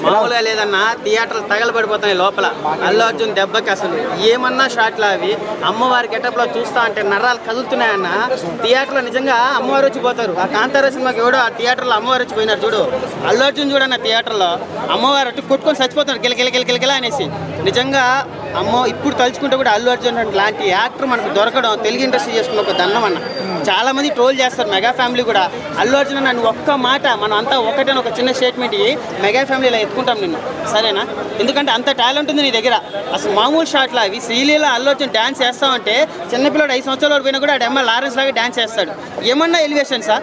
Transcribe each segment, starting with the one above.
మామూలుగా లేదన్నా, థియేటర్లు తగలబడిపోతున్నాయి లోపల. అల్లు అర్జున్ దెబ్బకి అసలు ఏమన్నా షాట్లు అవి అమ్మవారి గెటప్ లో చూస్తా అంటే నరాలు కదులుతున్నాయన్న. థియేటర్లో నిజంగా అమ్మవారు వచ్చిపోతారు. ఆ కాంతారా సినిమాకి ఎవడో ఆ థియేటర్లో అమ్మవారు వచ్చిపోయినారు చూడు. అల్లు అర్జున్ చూడన్న థియేటర్లో అమ్మవారు అటు కొట్టుకొని చచ్చిపోతున్నారు గిలగిల అనేసి. నిజంగా అమ్మో ఇప్పుడు తలుచుకుంటే కూడా అల్లు అర్జున్ లాంటి యాక్టర్ మనకు దొరకడం తెలుగు ఇండస్ట్రీ చేసుకున్న ఒక దండం అన్న. చాలా మంది ట్రోల్ చేస్తారు మెగా ఫ్యామిలీ కూడా. అల్లు అర్జున్ నన్ను ఒక్క మాట మనం అంతా ఒకటని ఒక చిన్న స్టేట్మెంట్ ఇవి మెగా ఫ్యామిలీలో ఎత్తుకుంటాం నిన్ను, సరేనా? ఎందుకంటే అంత టాలెంట్ ఉంది నీ దగ్గర. అసలు మామూలు షాట్లు అవి. శ్రీలీల అల్లు అర్జున్ డ్యాన్స్ చేస్తామంటే చిన్నపిల్లడు 5 సంవత్సరాల పోయినా కూడా అమ్మ లారెన్స్ లాగా డ్యాన్స్ చేస్తాడు. ఏమన్నా ఎలివేషన్సా?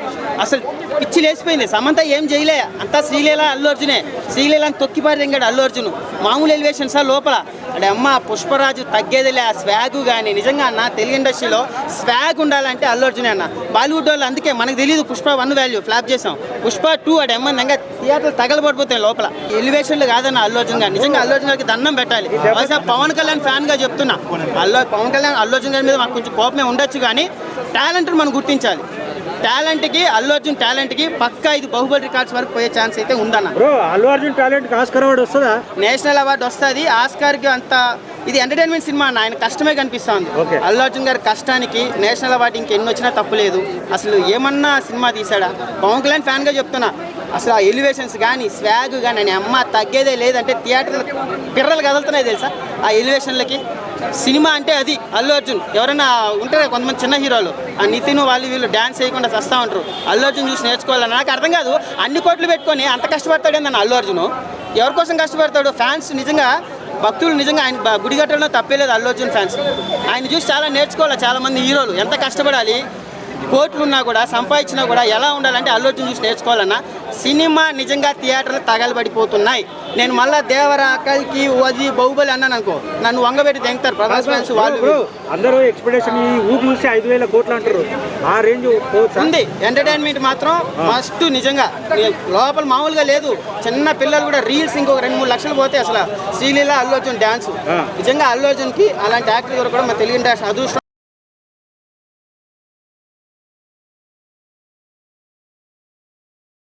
అసలు పిచ్చి లేచిపోయింది. సమంత ఏం చేయలే, అంతా శ్రీలీల అల్లు అర్జునే. శ్రీలీలని తొక్కిపారి దింగాడు అల్లు అర్జున్. మామూలు ఎలివేషన్సా లోపల? అంటే అమ్మ పుష్పరాజు తగ్గేదిలే. ఆ స్వాగ్ కానీ నిజంగా అన్న తెలుగు ఇండస్ట్రీలో స్వాగ్ ఉండాలంటే అల్లు అర్జునే అన్న. బాలీవుడ్ వాళ్ళు అందుకే మనకు తెలియదు పుష్ప 1 వాల్యూ ఫ్లాప్ చేసాం. పుష్ప 2 అడే అమ్మ ఇంకా థియేటర్లు తగలబడిపోతాయి లోపల. ఎలివేషన్లు కాదన్న అల్లు అర్జున్ గారు. నిజంగా అల్లు అర్జున్ గారికి దండం పెట్టాలి. బహుశా పవన్ కళ్యాణ్ ఫ్యాన్గా చెప్తున్నా. పవన్ కళ్యాణ్ అల్లు అర్జున్ గారి మీద మాకు కొంచెం కోపమే ఉండొచ్చు, కానీ టాలెంట్ని మనం గుర్తించాలి. టాలెంట్కి అల్లు అర్జున్ టాలెంట్కి పక్కా ఇది బాహుబలి రికార్డ్స్ వరకు పోయే ఛాన్స్ అయితే ఉందన్న. Allu Arjun talent Oscar award వస్తుందా? నేషనల్ అవార్డు వస్తుంది. ఆస్కార్కి అంత ఇది ఎంటర్టైన్మెంట్ సినిమా అన్న. ఆయన కష్టమే కనిపిస్తుంది. అల్లు అర్జున్ గారి కష్టానికి నేషనల్ అవార్డు ఇంకెన్ని వచ్చినా తప్పులేదు. అసలు ఏమన్నా సినిమా తీసాడా? పవన్ కళ్యాణ్ ఫ్యాన్గా చెప్తున్నా. అసలు ఆ ఎలివేషన్స్ కానీ స్వాగ్ కానీ అని అమ్మ తగ్గేదే లేదంటే థియేటర్లు పిర్రలు కదులుతున్నాయి తెలుసా ఆ ఎలివేషన్లకి. సినిమా అంటే అది అల్లు అర్జున్. ఎవరైనా ఉంటారు కొంతమంది చిన్న హీరోలు, ఆ నితిన్ వాళ్ళు వీళ్ళు డ్యాన్స్ చేయకుండా చస్తూ ఉంటారు. అల్లు అర్జున్ చూసి నేర్చుకోవాలని నాకు అర్థం కాదు. అన్ని కోట్లు పెట్టుకొని అంత కష్టపడతాడేందన్న అల్లు అర్జున్. ఎవరి కోసం కష్టపడతాడు? ఫ్యాన్స్ నిజంగా భక్తులు నిజంగా ఆయన గుడి కట్టడంలో తప్పేలేదు. అల్లు అర్జున్ ఫ్యాన్స్ ఆయన చూసి చాలా నేర్చుకోవాలి. చాలామంది హీరోలు ఎంత కష్టపడాలి, కోట్లు ఉన్నా కూడా సంపాదించినా కూడా ఎలా ఉండాలంటే అల్లు అర్జున్ చూసి నేర్చుకోవాలన్నా. సినిమా నిజంగా థియేటర్లు తగలబడిపోతున్నాయి. నేను మళ్ళీ దేవర కల్కి వది బాహుబలి అన్నాను అనుకో, నన్ను వంగబెట్టి తెంగుతారు ప్రభాస్ ఫ్యాన్స్ వాళ్ళు. అందరూ ఎక్స్పెక్టేషన్ చూసి 5,000 కోట్లు అంటారు. ఆ రేంజ్ ఉంది. ఎంటర్టైన్మెంట్ మాత్రం మస్ట్. నిజంగా లోపల మామూలుగా లేదు. చిన్న పిల్లలు కూడా రీల్స్ ఇంకొక 2-3 లక్షలు పోతే అసలు శ్రీలీల అల్లు అర్జున్ డ్యాన్స్. నిజంగా అల్లు అర్జున్కి అలాంటి యాక్టర్ కూడా మన తెలుగు ఇండస్ట్రీ అదృష్టం.